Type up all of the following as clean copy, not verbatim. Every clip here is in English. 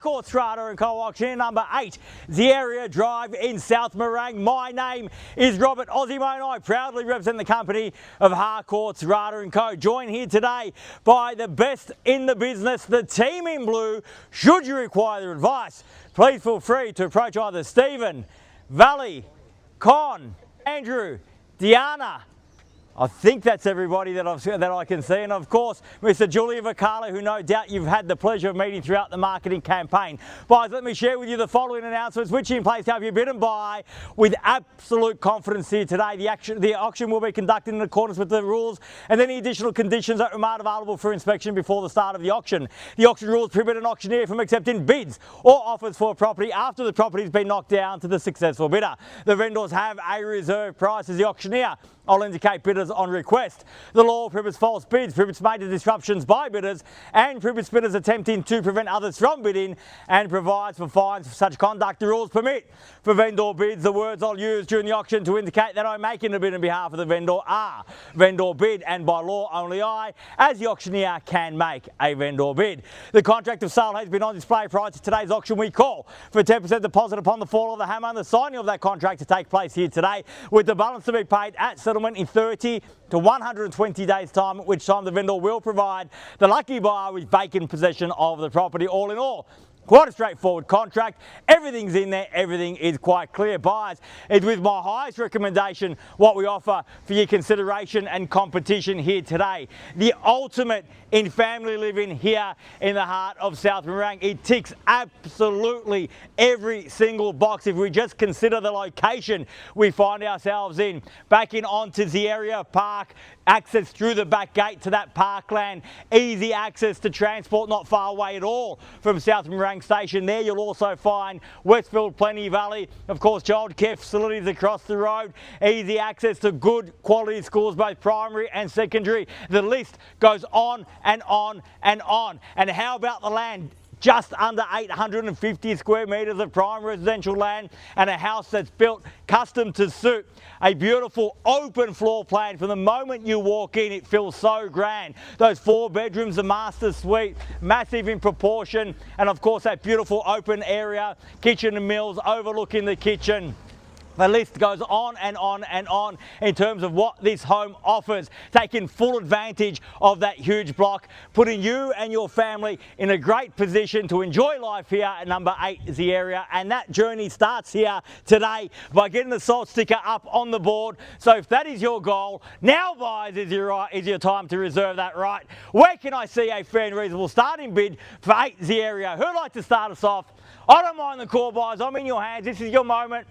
Harcourts, Rata and Auctioneer number 8, Zieria Drive in South Morang. My name is Robert. Ozzimo and I proudly represent the company of Harcourts, Rata and Co. Joined here today by the best in the business, the team in blue. Should you require their advice, please feel free to approach either Stephen, Valley, Con, Andrew, Diana. I think that's everybody that I can see, and of course Mr. Julian Vocale, who no doubt you've had the pleasure of meeting throughout the marketing campaign. Guys, let me share with you the following announcements which in place to have you bid and buy with absolute confidence here today. The auction will be conducted in accordance with the rules and any additional conditions that remain available for inspection before the start of the auction. The auction rules prohibit an auctioneer from accepting bids or offers for a property after the property has been knocked down to the successful bidder. The vendors have a reserve price as the auctioneer. I'll indicate bidders on request. The law prohibits false bids, prohibits major disruptions by bidders, and prohibits bidders attempting to prevent others from bidding, and provides for fines for such conduct. The rules permit for vendor bids. The words I'll use during the auction to indicate that I'm making a bid on behalf of the vendor are vendor bid, and by law only I, as the auctioneer, can make a vendor bid. The contract of sale has been on display prior to today's auction. We call for 10% deposit upon the fall of the hammer and the signing of that contract to take place here today, with the balance to be paid at settlement in 30 to 120 days time, at which time the vendor will provide the lucky buyer with vacant possession of the property. All in all, quite a straightforward contract. Everything's in there, everything is quite clear. Buyers, it's with my highest recommendation what we offer for your consideration and competition here today. The ultimate in family living here in the heart of South Morang. It ticks absolutely every single box if we just consider the location we find ourselves in. Backing onto Zieria Park, access through the back gate to that parkland, easy access to transport, not far away at all from South Morang Station. There you'll also find Westfield, Plenty Valley, of course childcare facilities across the road, easy access to good quality schools, both primary and secondary. The list goes on and on and on. And how about the land? Just under 850 square metres of prime residential land and a house that's built custom to suit. A beautiful open floor plan. From the moment you walk in, it feels so grand. Those 4 bedrooms, a master suite, massive in proportion, and of course that beautiful open area, kitchen and meals overlooking the kitchen. The list goes on and on and on in terms of what this home offers, taking full advantage of that huge block, putting you and your family in a great position to enjoy life here at number 8 Zieria. And that journey starts here today by getting the salt sticker up on the board. So if that is your goal, now buyers is your time to reserve that right. Where can I see a fair and reasonable starting bid for 8 Zieria? Who'd like to start us off? I don't mind the call, buyers. I'm in your hands. This is your moment.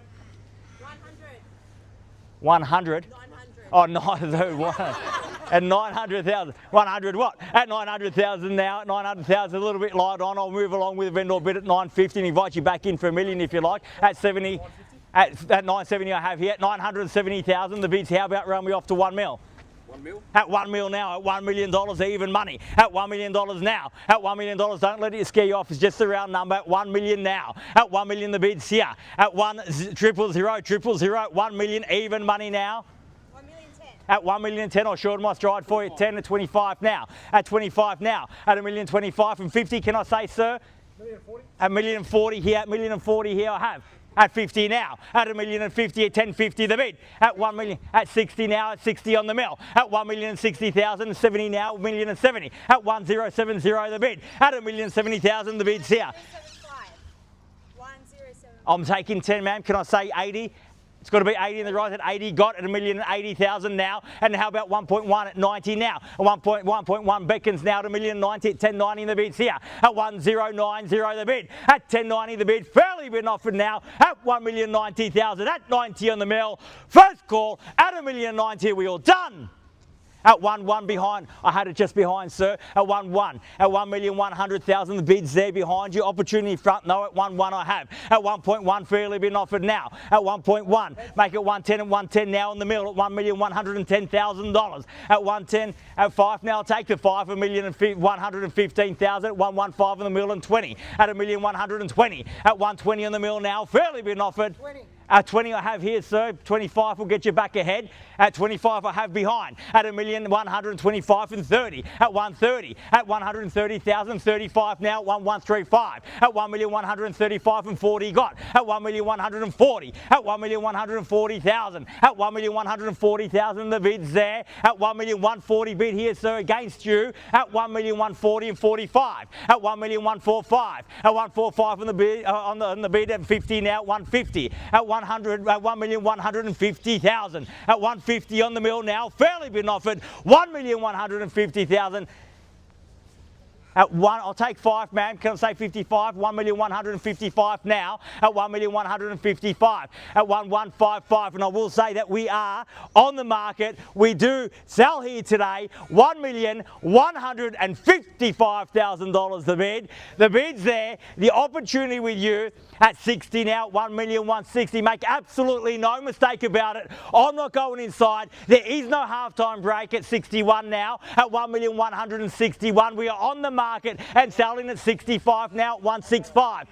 100? 900. Oh, no, at 900,000. 100 what? At 900,000 now. At 900,000, a little bit light on. I'll move along with a vendor bid at 950 and invite you back in for $1 million if you like. At 70, at 970 I have here. At 970,000, the bids. How about run me off to 1 mil? 1 mil? At $1 mil now, at $1 million even money. At $1 million now. At $1 million, don't let it scare you off. It's just a round number. At $1 million now. At $1 million, the bid's here. At 100,000, 000, at $1 million even money now. 1,010,000. At 1,010,000, I'll shorten my stride for you. 10 at 25 now. At 25 now. At $1,025,000 and 50, can I say, sir? 1,040,000. At $1,040,000 here. At $1,040,000 here I have. At 50 now, at $1,050,000 at 1050 the bid. At 1 million, at 60 now, at 60 on the mill. At 1,060,000, 70 now, 1,070,000. At 1070 the bid. At 1,070,000 the bid's here. 1,075. I'm taking 10, ma'am. Can I say 80? It's got to be 80 in the right. At 80 got at 1,080,000 now. And how about 1.1 at 90 now? 1.1 beckons now to 1,090,000 at 1090 the bid's here. At 1090 the bid. At 1090 the bid. Fairly been offered now at 1,090,000 at 90 on the mill. First call at 1,090,000. We all done. At 1-1 behind, I had it just behind, sir. At 1-1, at 1,100,000, the bid's there behind you. Opportunity front, no, at 1-1 I have. At 1.1, fairly been offered now. At 1.1, make it 110 and 110 now in the middle at $1,110,000. At 110, at 5 now, I'll take the 5, $1,115,000. At 115 in the middle and 20. At $1,120,000. At 120 in the middle now, fairly been offered. 20. At 20 I have here, sir. 25 will get you back ahead. At 25 I have behind. At 1,125 and 30. At 130. At 130,000, 35 now. 1135. At 1,135 and 40 got. At 1,140. At 1,140,000. At 1,140,000 the bid's there. At 1,140 bid here, sir, against you. At 1,140 and 45. At 1,145. At 145 on the bid on the bid at 50 now. At 150. At 100. At 1,150,000. At 150 on the mill now. Fairly been offered. 1,150,000. At one, I'll take 5, ma'am. Can I say 55? 1,155 now. At 1,155. At 1,155. And I will say that we are on the market. We do sell here today. $1,155,000 the bid. The bid's there. The opportunity with you at 60 now. 1,160,000. Make absolutely no mistake about it. I'm not going inside. There is no halftime break at 61 now. At 1,161,000. We are on the market and selling at 65 now. 165.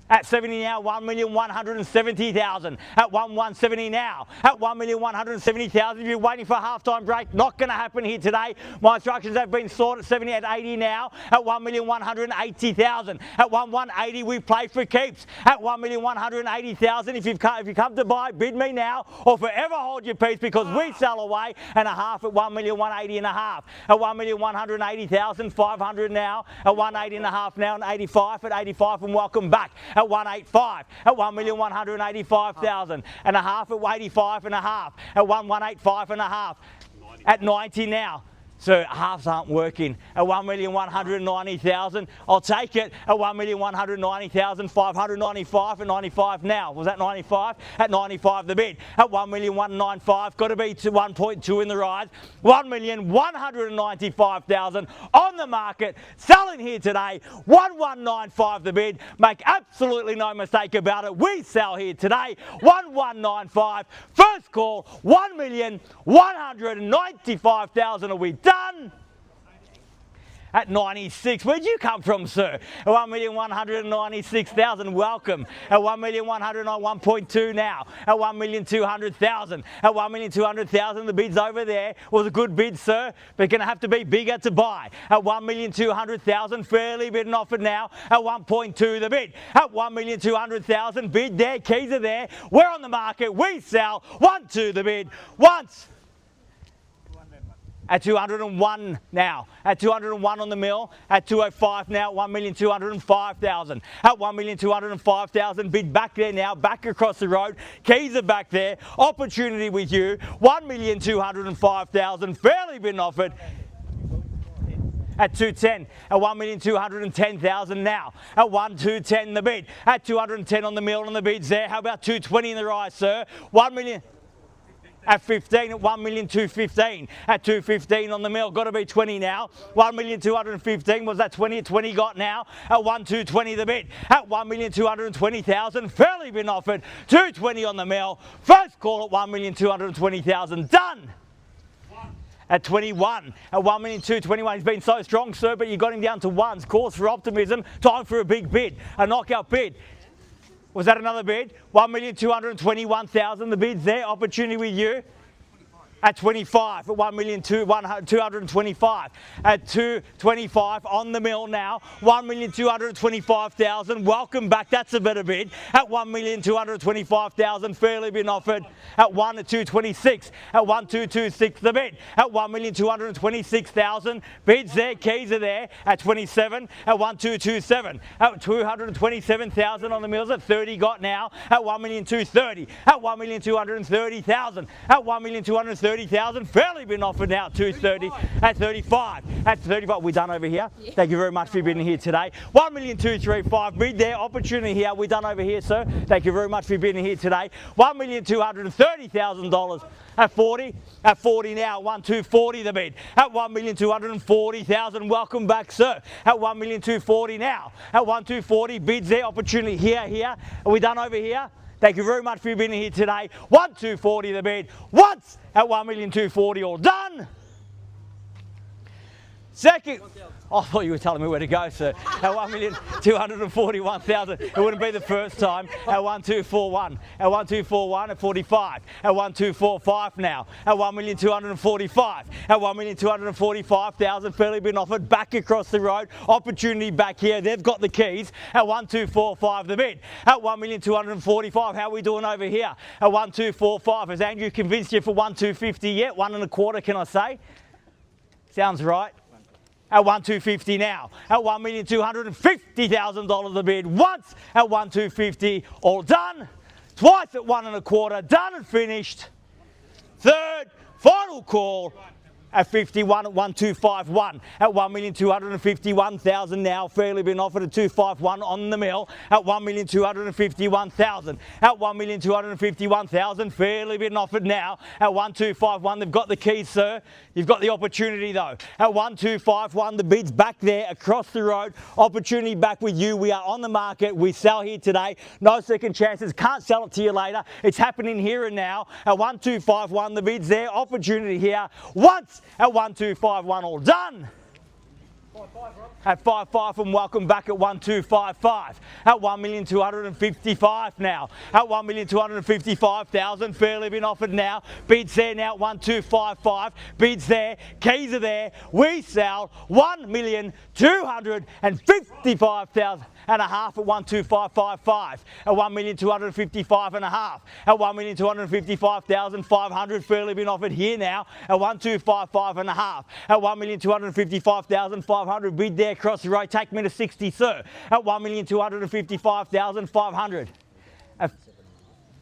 At 70 now, 1,170,000. At 1,170 now. At 1,170,000. If you're waiting for a halftime break, not going to happen here today. My instructions have been sorted. 70 at 80 now. At 1,180,000. At 1,180 we play for keeps. At 1,180,000. If you come to buy, bid me now or forever hold your peace because we sell away and a half at 1,180,000 and a half. At 1,180,000, 500 now. At 180 and a half now and 85 at 85 and welcome back. At 185, at 1,185,000 and a half at 85 and a half, at 1,185 and a half, at 90 now. So halves aren't working. At 1,190,000, I'll take it. At 1,190,000, 595 at 95 now. Was that 95? At 95 the bid. At 1,195, got to be to 1.2 in the rise. 1,195,000 on the market. Selling here today. 1,195 the bid. Make absolutely no mistake about it. We sell here today. 1,195. First call. 1,195,000 are we done? At 96, where'd you come from, sir? At 1,196,000, welcome. At 1,101.2 now. At 1,200,000. At 1,200,000, the bid's over there. Was a good bid, sir, but gonna have to be bigger to buy. At 1,200,000, fairly bid and offered now. At 1.2 the bid. At 1,200,000, bid there, keys are there. We're on the market, we sell. 1.2 the bid. Once. At 201 now. At 201 on the mill. At 205 now. 1,205,000. At 1,205,000. Bid back there now. Back across the road. Keys are back there. Opportunity with you. 1,205,000. Fairly been offered. At 210, at 1,210,000 now. At 1,210 the bid. At 210 on the mill and the bid's there. How about 220 in the rise, sir? 1 million. At 15, at 1,215,000. At 215 on the mill, got to be 20 now. 1,215,000, was that 20? 20 got now. At 1,220 the bid. At 1,220,000, fairly been offered. 220 on the mill. First call at 1,220,000, done. At 21, at 1,221,000, he's been so strong, sir, but you got him down to ones. Cause for optimism, time for a big bid, a knockout bid. Was that another bid? 1,221,000, the bid's there, opportunity with you. At 25, at 1,225,000. At 225 on the mill now, 1,225,000. Welcome back, that's a better bid. At 1,225,000, fairly been offered. At 1 at 226, at 1,226 the bid. At 1,226,000, bids there, keys are there. At 27, at 1,227. At 227,000 on the mills. At 30 got now. At 1,230. At 1,230,000. At 1,230,000, fairly been offered now at 230, at 35, at 35, we're done over here. Yeah. Thank you very much for being here today. 1,235,000, bid there, opportunity here, we're done over here, sir. Thank you very much for being here today. $1,230,000 at 40, at 40 now, 1,240 the bid. At 1,240,000, welcome back, sir. At 1,240 now, at 1,240, bids there, opportunity here, are we done over here? Thank you very much for being here today. 1,240 the bid. Once at 1,240,000, all done. Second, I thought you were telling me where to go, sir. At 1,241,000. It wouldn't be the first time. At 1,241. At 1,241 at 45. At 1,245 now. At 1,245. At 1,245,000. Fairly been offered back across the road. Opportunity back here. They've got the keys. At 1,245 the bid. At 1,245. How are we doing over here? At 1,245. Has Andrew convinced you for 1,250 yet? 1.25, can I say? Sounds right. At 1,250 now. At $1,250,000 the bid. Once at 1,250, all done. Twice at 1.25, done and finished. Third, final call at 51 at 1,251. At 1,251,000 now. Fairly been offered at 251 on the mill. At 1,251,000. At 1,251,000. Fairly been offered now. At 1,251. They've got the keys, sir. You've got the opportunity though. At 1,251, the bid's back there across the road. Opportunity back with you. We are on the market. We sell here today. No second chances. Can't sell it to you later. It's happening here and now. At 1,251, the bid's there. Opportunity here. Once at 1,251, all done. At 5.5 and welcome back at 1,255. At 1,255 now. At 1,255,000. Fairly been offered now. Bids there now at 1,255. Bids there. Keys are there. We sell 1,255,000 and a half at 1,255.5. At 1,255 and a half. At 1,255,500. Fairly been offered here now. At 1,255 and a half. At 1,255,500. Bid there across the road. Take me to 60, sir. At 1,255,500. At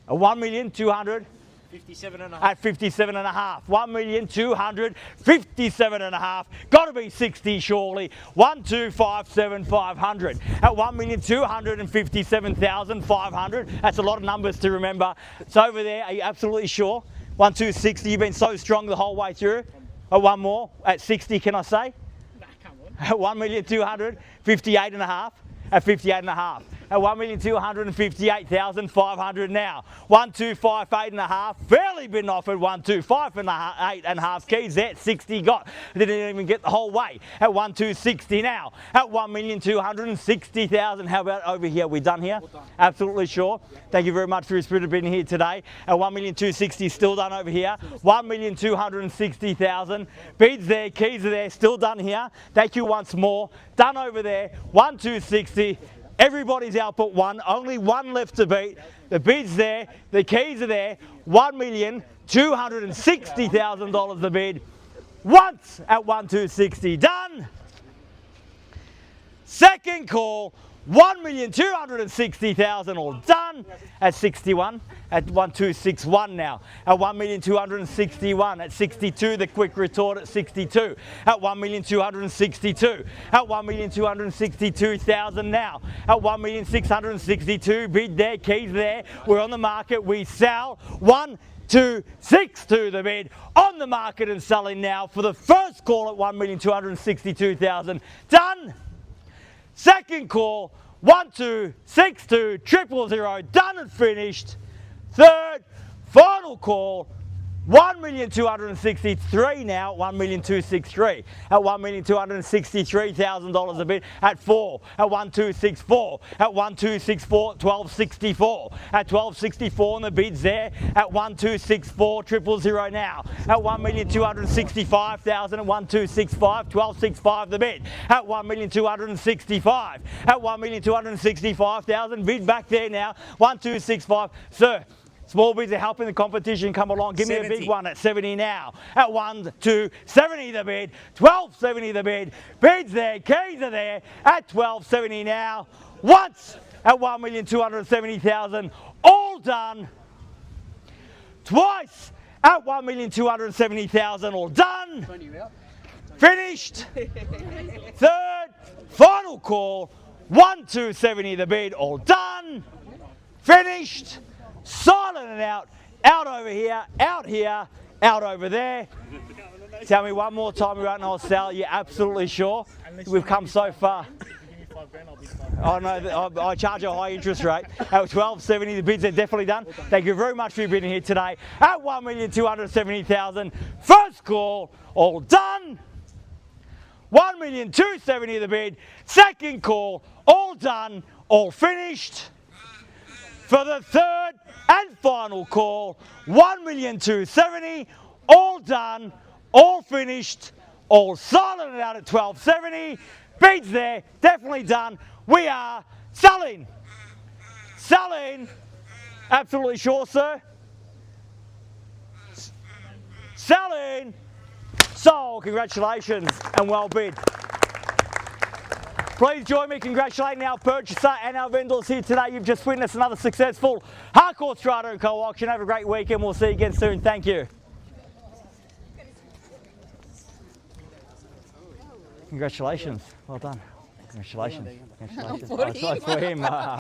1,200. 57 and a half. At 57 and a half. 1,257 and a half. Got to be 60 surely. 1,257,500. At 1,257,500. That's a lot of numbers to remember. It's over there. Are you absolutely sure? 1,260. You've been so strong the whole way through. One more. At 60, can I say? Nah, come on. At 1,258 and a half. At 58 and a half. At 1,258,500 now. 1,258 and a half. Fairly been offered 1,258 and a half. Keys there. 60 got. Didn't even get the whole way. At 1,260 now. At 1,260,000. How about over here? We done here? Done. Absolutely sure. Thank you very much for your spirit of being here today. At 1,260,000. Still done over here. 1,260,000. Bids there. Keys are there. Still done here. Thank you once more. Done over there. 1,260. Everybody's out but one. Only one left to beat. The bid's there. The keys are there. $1,260,000 the bid. Once at 1,260. Done. Second call. 1,260,000 all done at 61. At 1,261 now. At 1,261. At 62, the quick retort at 62. At 1,262. At 1,262,000 now. At 1,662. Bid there, keys there. We're on the market. We sell 1,262 the bid. On the market and selling now for the first call at 1,262,000. Done. Second call, 1,262 000, done and finished. Third, final call, 1,263 now, 1,263. At $1,263,000 a bid. At 4, at 1,264. At 1,264, 1,264. At 1,264 and the bid's there. At 1,264 000 now. At 1,265,000 at 1,265, 1,265 the bid. At 1,265. At 1,265,000 bid back there now. 1,265. Sir. Small bids are helping the competition come along. Give 70. me a big one at 70 now. At 1,270 the bid. 1,270 the bid. Bids there. Keys are there. At 1,270 now. Once at 1,270,000. All done. Twice at 1,270,000. All done. Finished. Third. Final call. 1,270 the bid. All done. Finished. Silent and out, out over here, out over there. Tell me one more time we won't know I'll sell. You're absolutely sure? We've come so far. Oh no, I charge a high interest rate. At 1,270, the bids are definitely done. Thank you very much for being here today. At 1,270,000, first call, all done. 1,270,000 the bid. Second call, all done, all finished. For the third and final call, 1,270,000, all done, all finished, all silent and out at 1270. Bids there, definitely done. We are selling. Selling. Absolutely sure, sir. Selling. Sold. Congratulations and well bid. Please join me congratulating our purchaser and our vendors here today. You've just witnessed another successful Harcourts, Rata and Co auction. Have a great weekend. We'll see you again soon. Thank you. Congratulations. Well done. Congratulations. Congratulations. Oh, it's for him.